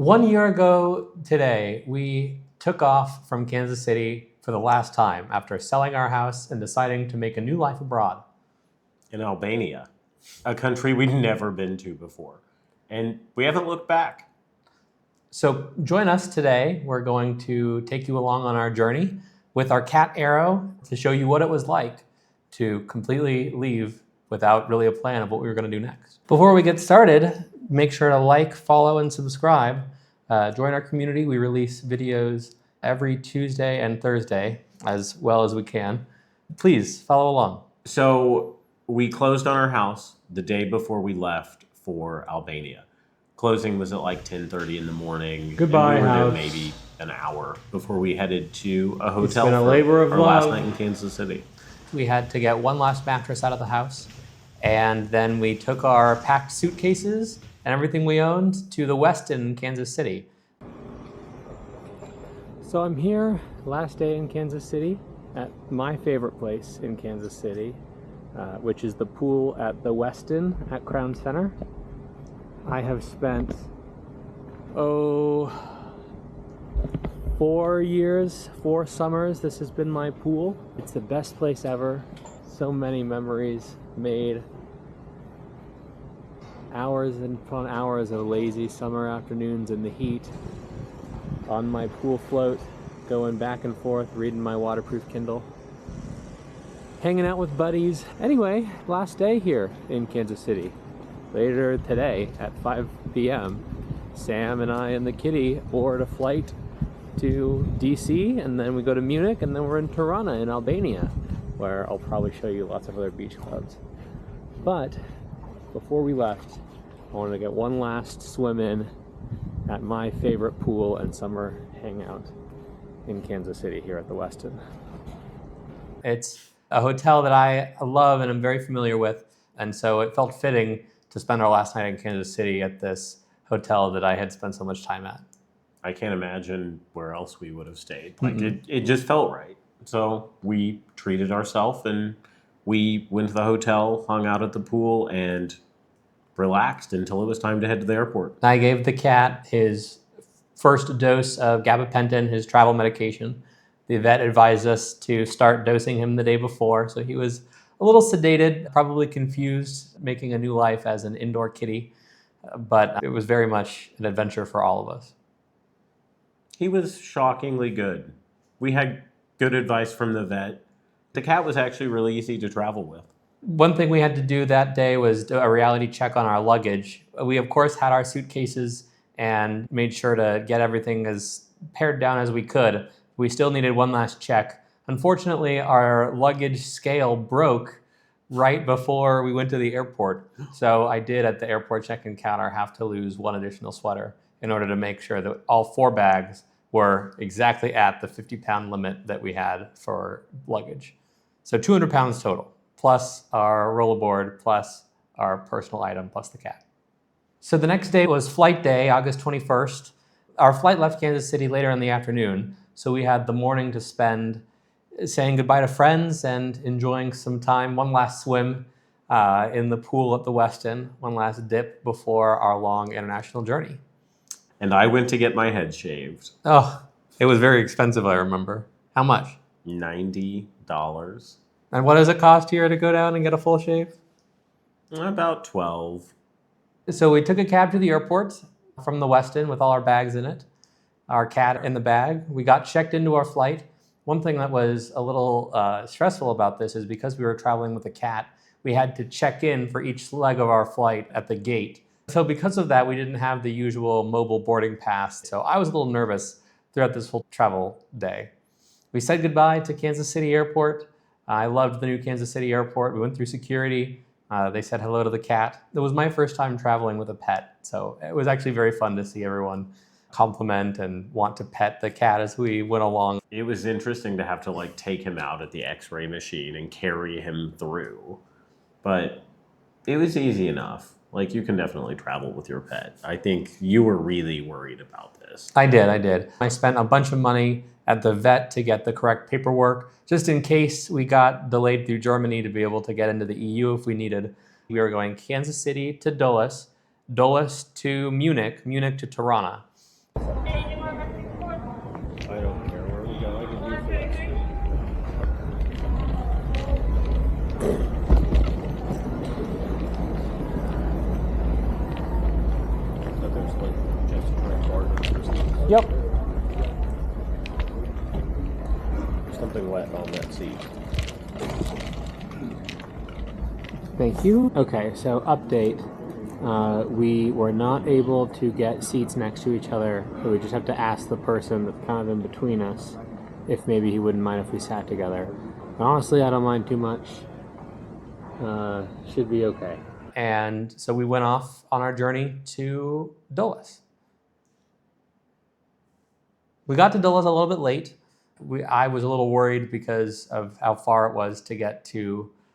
1 year ago today, we took off from Kansas City for the last time after selling our house and deciding to make a new life abroad. In Albania, a country we'd never been to before. And we haven't looked back. So join us today. We're going to take you along on our journey with our cat Arrow to show you what it was like to completely leave without really a plan of what we were going to do next. Before we get started, make sure to like, follow, and subscribe. Join our community. We release videos every Tuesday and Thursday as well as we can. Please follow along. So we closed on our house the day before we left for Albania. Closing was at like 10:30 in the morning. Goodbye, and we were house. there maybe an hour before we headed to a hotel It's been a for labor of our love. last night in Kansas City. We had to get one last mattress out of the house, and then we took our packed suitcases and everything we owned to the Westin Kansas City. So I'm here, last day in Kansas City, at my favorite place in Kansas City, which is the pool at the Westin at Crown Center. I have spent, 4 years, 4 summers, this has been my pool. It's the best place ever. So many memories made. Hours and upon hours of lazy summer afternoons in the heat, on my pool float, going back and forth, reading my waterproof Kindle, hanging out with buddies. Anyway, last day here in Kansas City. Later today at 5 p.m., Sam and I and the kitty board a flight to D.C. and then we go to Munich and then we're in Tirana in Albania, where I'll probably show you lots of other beach clubs. But before we left, I wanted to get one last swim in at my favorite pool and summer hangout in Kansas City here at the Westin. It's a hotel that I love and I'm very familiar with, and so it felt fitting to spend our last night in Kansas City at this hotel that I had spent so much time at. I can't imagine where else we would have stayed. It just felt right. So we treated ourselves and we went to the hotel, hung out at the pool, and relaxed until it was time to head to the airport. I gave the cat his first dose of gabapentin, his travel medication. The vet advised us to start dosing him the day before, so he was a little sedated, probably confused, making a new life as an indoor kitty, but it was very much an adventure for all of us. He was shockingly good. We had good advice from the vet. The cat was actually really easy to travel with. One thing we had to do that day was do a reality check on our luggage. We, of course, had our suitcases and made sure to get everything as pared down as we could. We still needed one last check. Unfortunately, our luggage scale broke right before we went to the airport. So I did, at the airport check-in counter, have to lose one additional sweater in order to make sure that all 4 bags were exactly at the 50-pound limit that we had for luggage. So 200 pounds total, plus our rollerboard, plus our personal item, plus the cat. So the next day was flight day, August 21st. Our flight left Kansas City later in the afternoon, so we had the morning to spend saying goodbye to friends and enjoying some time, one last swim in the pool at the Westin, one last dip before our long international journey. And I went to get my head shaved. Oh, it was very expensive, I remember. How much? $90. And what does it cost here to go down and get a full shave? About $12. So we took a cab to the airport from the Westin with all our bags in it, our cat in the bag. We got checked into our flight. One thing that was a little stressful about this is because we were traveling with a cat, we had to check in for each leg of our flight at the gate. So because of that, we didn't have the usual mobile boarding pass. So I was a little nervous throughout this whole travel day. We said goodbye to Kansas City Airport. I loved the new Kansas City Airport. We went through security. They said hello to the cat. It was my first time traveling with a pet. So it was actually very fun to see everyone compliment and want to pet the cat as we went along. It was interesting to have to take him out at the x-ray machine and carry him through. But it was easy enough. You can definitely travel with your pet. I think you were really worried about this. I did. I spent a bunch of money at the vet to get the correct paperwork, just in case we got delayed through Germany to be able to get into the EU if we needed. We were going Kansas City to Dulles, Dulles to Munich, Munich to Tirana. I don't care where we go. I can do flips. But there's like just borders or something. Yep. There's something wet on that seat. Thank you. Okay, so update. We were not able to get seats next to each other, so we just have to ask the person that's kind of in between us if maybe he wouldn't mind if we sat together. But honestly, I don't mind too much. Should be okay. And so we went off on our journey to Dulles. We got to Dulles a little bit late. I was a little worried because of how far it was to get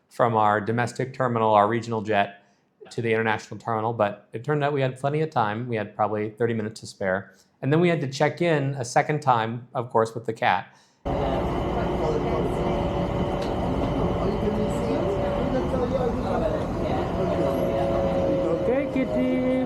from our domestic terminal, our regional jet, to the international terminal, but it turned out we had plenty of time. We had probably 30 minutes to spare. And then we had to check in a second time, of course, with the cat. Okay, kitty.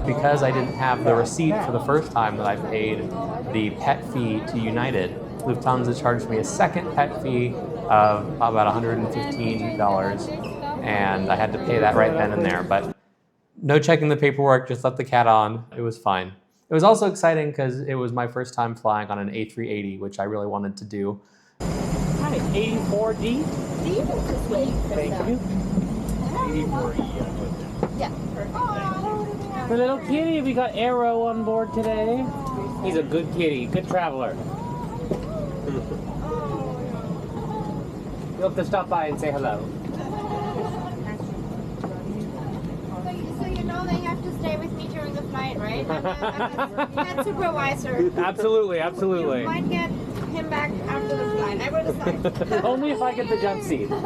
Because I didn't have the receipt for the first time that I paid the pet fee to United, Lufthansa charged me a second pet fee of about $115, and I had to pay that right then and there. But no checking the paperwork, just let the cat on. It was fine. It was also exciting because it was my first time flying on an A380, which I really wanted to do. Hi, 84D? Do you just wait for Thank you. 84E. Yeah, perfect. The little kitty, we got Arrow on board today. He's a good kitty, good traveler. You'll have to stop by and say hello. So you know they have to stay with me during the flight, right? I'm a head supervisor. Absolutely, absolutely. You might get him back after the flight. I will decide. Only if I get the jump seat. He's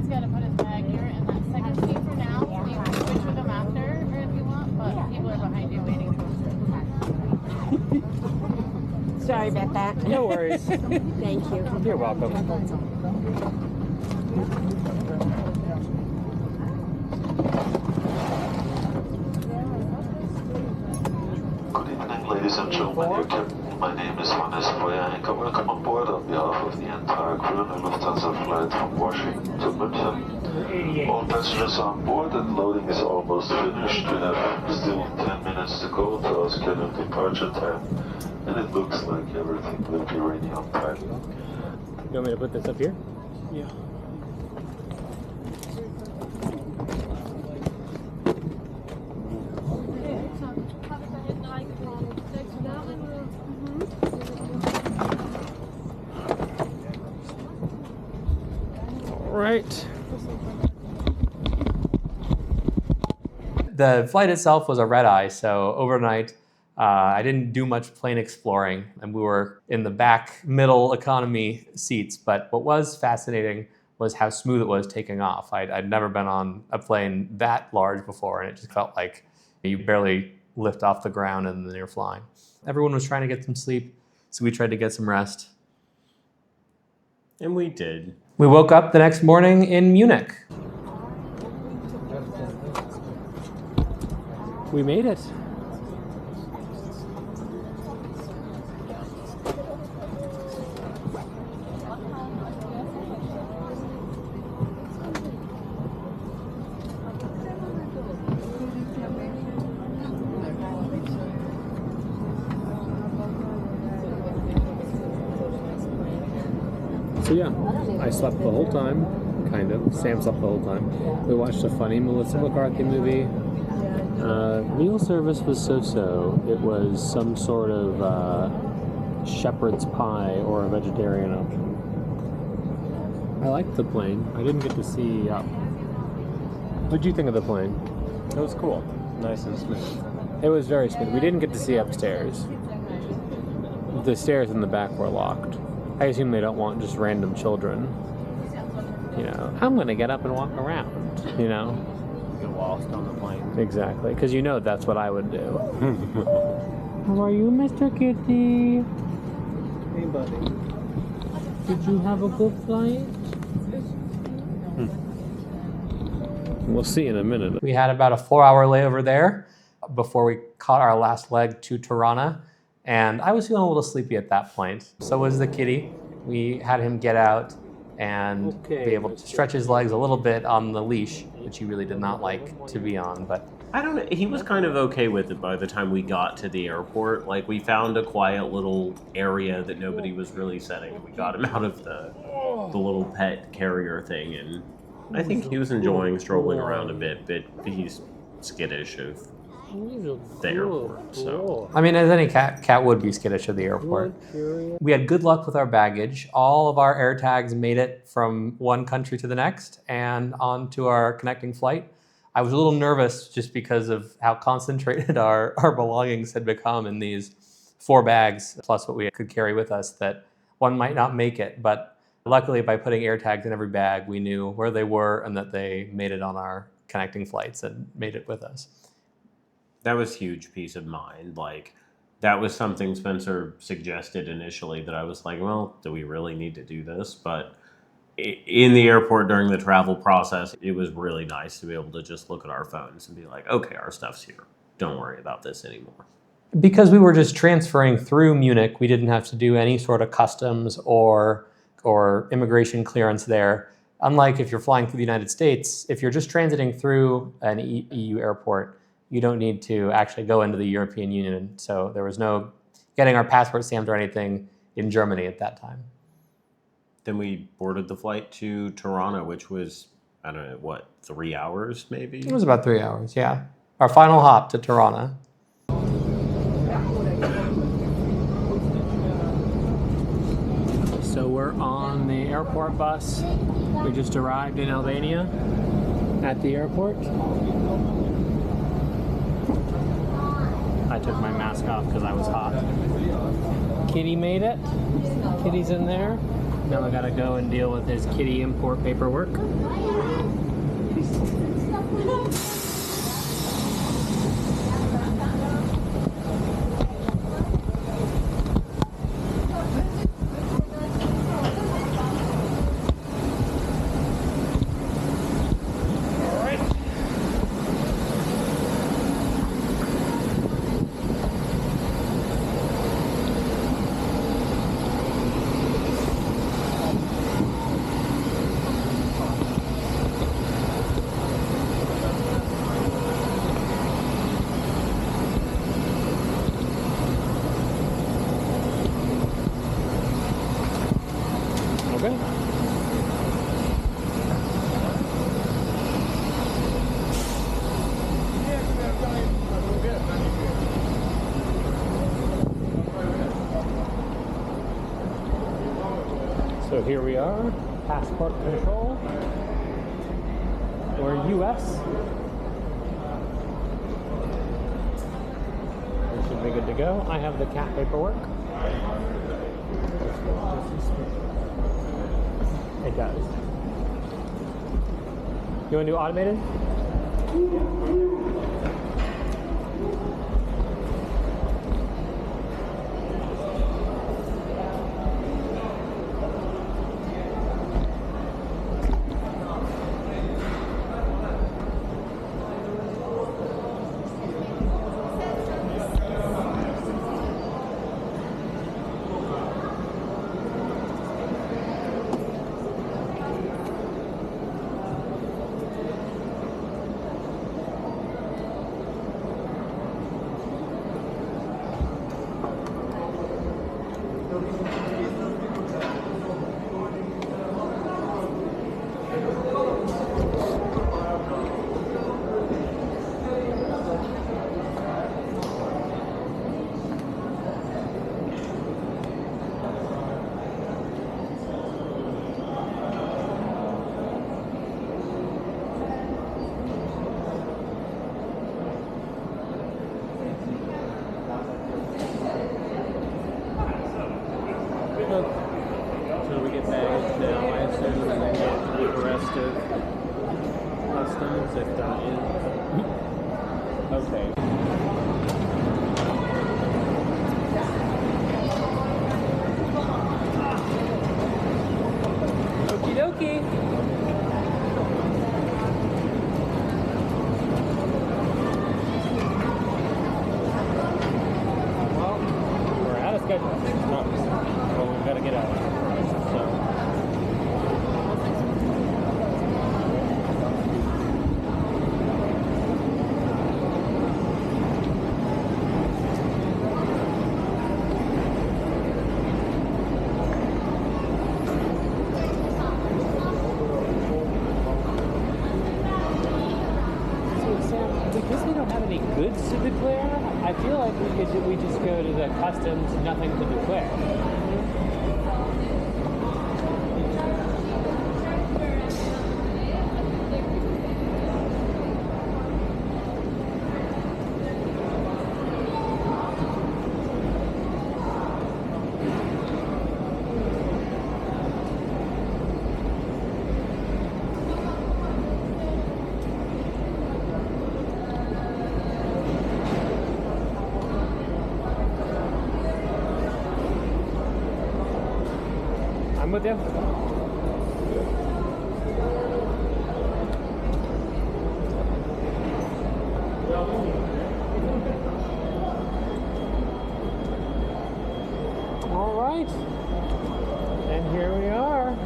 got to put his bag here in that second seat for now. You can switch with him after if you want, but people are behind you waiting to Sorry about that. No worries. Thank you. You're welcome. Good evening, ladies and gentlemen. Your captain. My name is Hannes Feueranker. Welcome on board on behalf of the entire crew on a Lufthansa flight from Washington to München. All passengers are on board and loading is almost finished. We have still 10 minutes to go to our scheduled departure time, and it looks like everything will be ready on time. You want me to put this up here? Yeah. Right. The flight itself was a red eye, so overnight I didn't do much plane exploring, and we were in the back middle economy seats. But what was fascinating was how smooth it was taking off. I'd never been on a plane that large before, and it just felt like you barely lift off the ground and then you're flying. Everyone was trying to get some sleep, so we tried to get some rest. And we did. We woke up the next morning in Munich. We made it. So yeah, I slept the whole time, kind of. Sam slept the whole time. We watched a funny Melissa McCarthy movie. Meal service was so-so. It was some sort of shepherd's pie or a vegetarian option. I liked the plane. I didn't get to see... What'd you think of the plane? It was cool. Nice and smooth. It was very smooth. We didn't get to see upstairs. The stairs in the back were locked. I assume they don't want just random children. You know, I'm going to get up and walk around, you know? Get lost on the plane. Exactly, because you know that's what I would do. How are you, Mr. Kitty? Hey, buddy. Did you have a good flight? We'll see in a minute. We had about a 4-hour layover there before we caught our last leg to Tirana. And I was feeling a little sleepy at that point. So was the kitty. We had him get out and be able to stretch his legs a little bit on the leash, which he really did not like to be on. But I don't know. He was kind of okay with it by the time we got to the airport. Like, we found a quiet little area that nobody was really setting. We got him out of the little pet carrier thing, and I think he was enjoying strolling around a bit, but he's skittish of the airport. So I mean, as any cat would be skittish of the airport. We had good luck with our baggage. All of our air tags made it from one country to the next and on to our connecting flight. I was a little nervous just because of how concentrated our belongings had become in these 4 bags, plus what we could carry with us, that one might not make it. But luckily, by putting air tags in every bag, we knew where they were and that they made it on our connecting flights and made it with us. that was huge peace of mind. Like, that was something Spencer suggested initially that I was like, well, do we really need to do this? But in the airport during the travel process, it was really nice to be able to just look at our phones and be like, okay, our stuff's here. Don't worry about this anymore. Because we were just transferring through Munich, we didn't have to do any sort of customs or immigration clearance there. Unlike if you're flying through the United States, if you're just transiting through an EU airport, you don't need to actually go into the European Union. So there was no getting our passport stamped or anything in Germany at that time. Then we boarded the flight to Tirana, which was, I don't know, what, 3 hours maybe? It was about 3 hours, yeah. Our final hop to Tirana. So we're on the airport bus. We just arrived in Albania at the airport. I took my mask off because I was hot. Kitty made it. Kitty's in there. Now I gotta go and deal with his kitty import paperwork. Okay. So here we are, passport control. We're US. We should be good to go. I have the cat paperwork. It does. You want to do automated? music dying. Okay. Okie dokie. Well, we're out of schedule. No. Well, we've got to get out. So. Because we don't have any goods to declare, I feel like we just go to the customs, nothing to declare. I'm with you. All right. And here we are.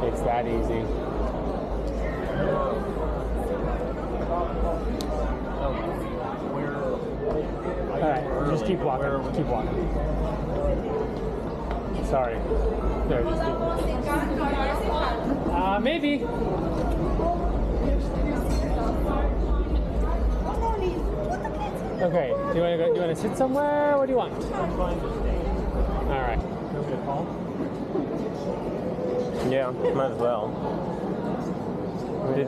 It's that easy. Alright, just keep walking. Keep walking. Sorry. There, just keep maybe. Okay, do you want to sit somewhere? What do you want? I'm fine to stay. Alright. You want me to call? Yeah, might as well. Kitty.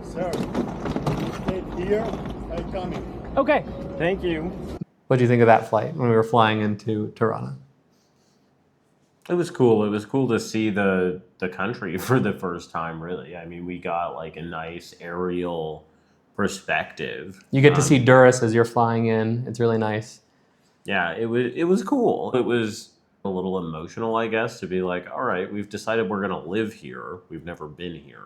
Sir, stay here. I'm coming. Okay. Thank you. What do you think of that flight when we were flying into Tirana? It was cool. It was cool to see the country for the first time, really. I mean, we got like a nice aerial perspective. You get to see Durrës as you're flying in. It's really nice. Yeah, it was cool. It was a little emotional, I guess, to be like, all right, we've decided we're going to live here. We've never been here.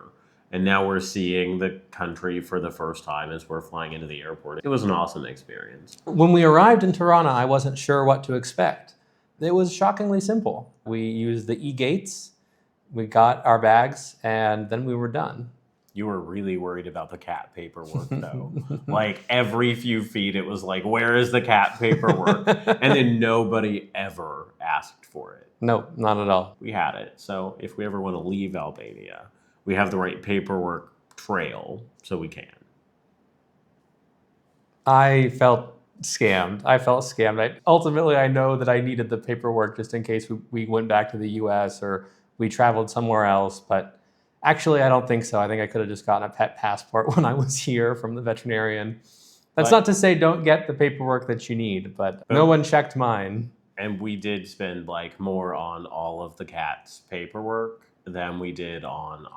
And now we're seeing the country for the first time as we're flying into the airport. It was an awesome experience. When we arrived in Tirana, I wasn't sure what to expect. It was shockingly simple. We used the e-gates, we got our bags, and then we were done. You were really worried about the cat paperwork, though. Like, every few feet, it was like, where is the cat paperwork? And then nobody ever asked for it. No, not at all. We had it. So if we ever want to leave Albania, we have the right paperwork trail, so we can. I felt scammed. Ultimately, I know that I needed the paperwork just in case we went back to the US or we traveled somewhere else, but actually, I don't think so. I think I could have just gotten a pet passport when I was here from the veterinarian. That's not to say don't get the paperwork that you need, but no one checked mine. And we did spend like more on all of the cat's paperwork than we did on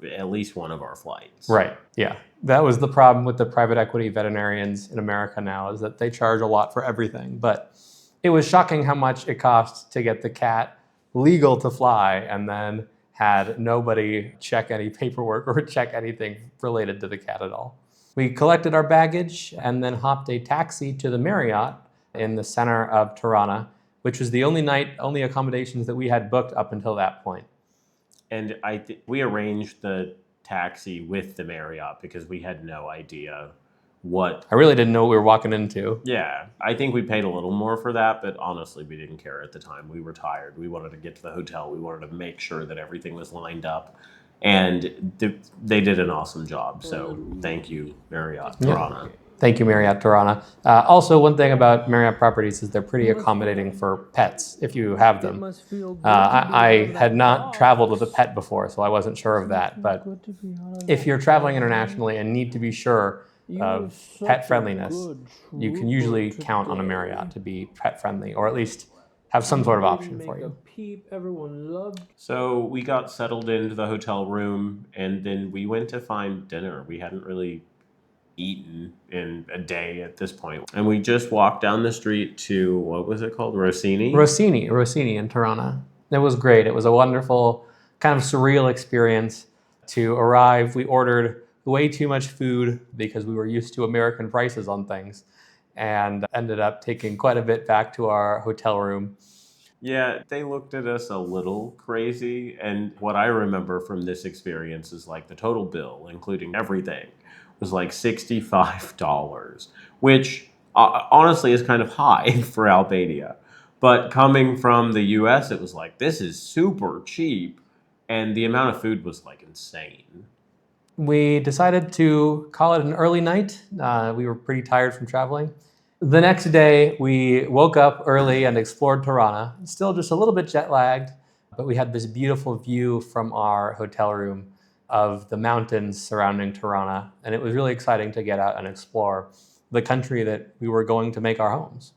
at least one of our flights. Right, yeah. That was the problem with the private equity veterinarians in America now, is that they charge a lot for everything. But it was shocking how much it costs to get the cat legal to fly and then had nobody check any paperwork or check anything related to the cat at all. We collected our baggage and then hopped a taxi to the Marriott in the center of Tirana, which was the only accommodations that we had booked up until that point. And we arranged the taxi with the Marriott because we had no idea what... I really didn't know what we were walking into. Yeah, I think we paid a little more for that, but honestly, we didn't care at the time. We were tired. We wanted to get to the hotel. We wanted to make sure that everything was lined up. And they did an awesome job. So thank you, Marriott Tirana. Thank you, Marriott Tirana. Also, one thing about Marriott properties is they're pretty accommodating for pets if you have them. I had not traveled with a pet before, so I wasn't sure of that. But if you're traveling internationally and need to be sure of pet friendliness, you can usually count on a Marriott to be pet friendly, or at least have some sort of option for you. So we got settled into the hotel room, and then we went to find dinner. We hadn't really eaten in a day at this point. And we just walked down the street to, what was it called? Rossini in Tirana. It was great. It was a wonderful, kind of surreal experience to arrive. We ordered way too much food because we were used to American prices on things, and ended up taking quite a bit back to our hotel room. Yeah, they looked at us a little crazy. And what I remember from this experience is like the total bill, including everything, was like $65, which honestly is kind of high for Albania. But coming from the US, it was like, this is super cheap. And the amount of food was like insane. We decided to call it an early night. We were pretty tired from traveling. The next day, we woke up early and explored Tirana. Still just a little bit jet lagged, but we had this beautiful view from our hotel room of the mountains surrounding Tirana, and it was really exciting to get out and explore the country that we were going to make our homes.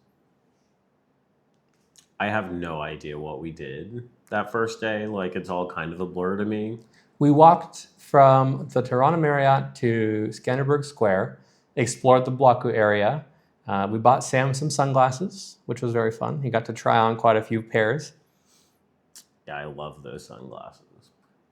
I have no idea what we did that first day. Like, it's all kind of a blur to me. We walked from the Tirana Marriott to Skanderberg Square, explored the Bloku area. We bought Sam some sunglasses, which was very fun. He got to try on quite a few pairs. Yeah, I love those sunglasses.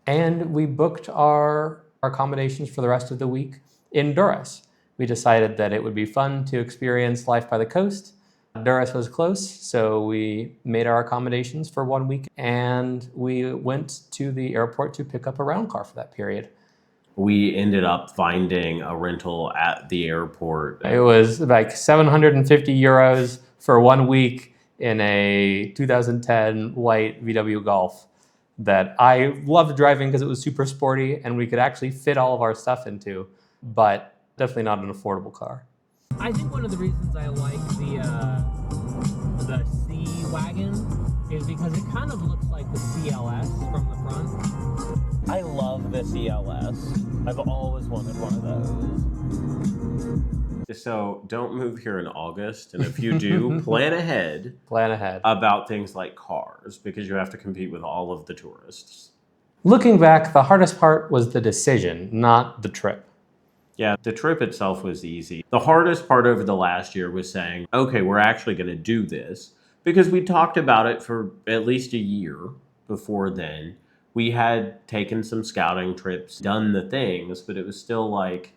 And we booked our accommodations for the rest of the week in Durrës. We decided that it would be fun to experience life by the coast. Durrës was close, so we made our accommodations for 1 week, and we went to the airport to pick up a rental car for that period. We ended up finding a rental at the airport. It was like 750 euros for 1 week in a 2010 white VW Golf that I loved driving because it was super sporty and we could actually fit all of our stuff into, but definitely not an affordable car. I think one of the reasons I like the C-Wagon is because it kind of looks like the CLS from the front. I love the CLS. I've always wanted one of those. So don't move here in August, and if you do, plan ahead. Plan ahead. About things like cars, because you have to compete with all of the tourists. Looking back, the hardest part was the decision, not the trip. Yeah, the trip itself was easy. The hardest part over the last year was saying, okay, we're actually going to do this, because we talked about it for at least a year before then. We had taken some scouting trips, done the things, but it was still like,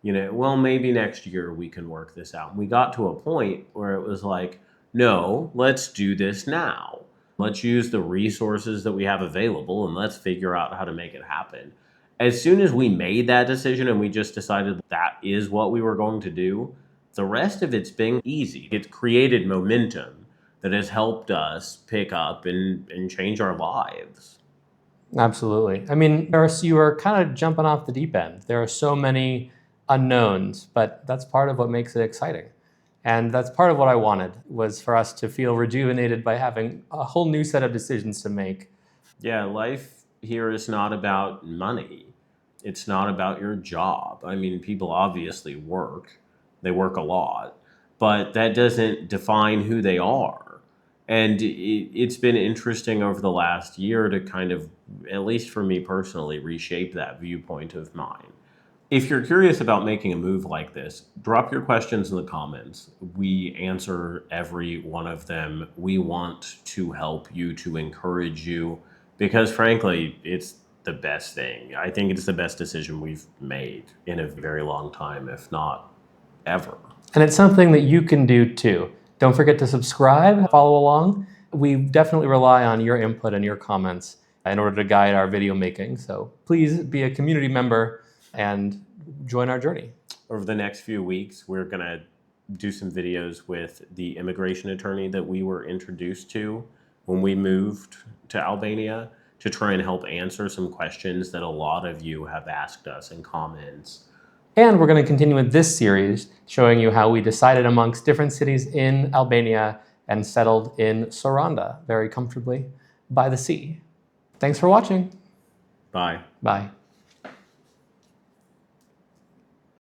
you know, well, maybe next year we can work this out. And we got to a point where it was like, no, let's do this now. Let's use the resources that we have available and let's figure out how to make it happen. As soon as we made that decision and we just decided that is what we were going to do, the rest of it's been easy. It's created momentum that has helped us pick up and change our lives. Absolutely. I mean, you are kind of jumping off the deep end. There are so many unknowns, but that's part of what makes it exciting. And that's part of what I wanted, was for us to feel rejuvenated by having a whole new set of decisions to make. Yeah, life here is not about money. It's not about your job. I mean, people obviously work. They work a lot. But that doesn't define who they are. And it's been interesting over the last year to kind of, at least for me personally, reshape that viewpoint of mine. If you're curious about making a move like this, drop your questions in the comments. We answer every one of them. We want to help you, to encourage you, because frankly, it's the best thing. I think it's the best decision we've made in a very long time, if not ever. And it's something that you can do too. Don't forget to subscribe, follow along. We definitely rely on your input and your comments in order to guide our video making. So please be a community member and join our journey. Over the next few weeks, we're going to do some videos with the immigration attorney that we were introduced to when we moved to Albania, to try and help answer some questions that a lot of you have asked us in comments And we're going to continue with this series, showing you how we decided amongst different cities in Albania and settled in Saranda very comfortably by the sea. Thanks for watching. Bye. Bye.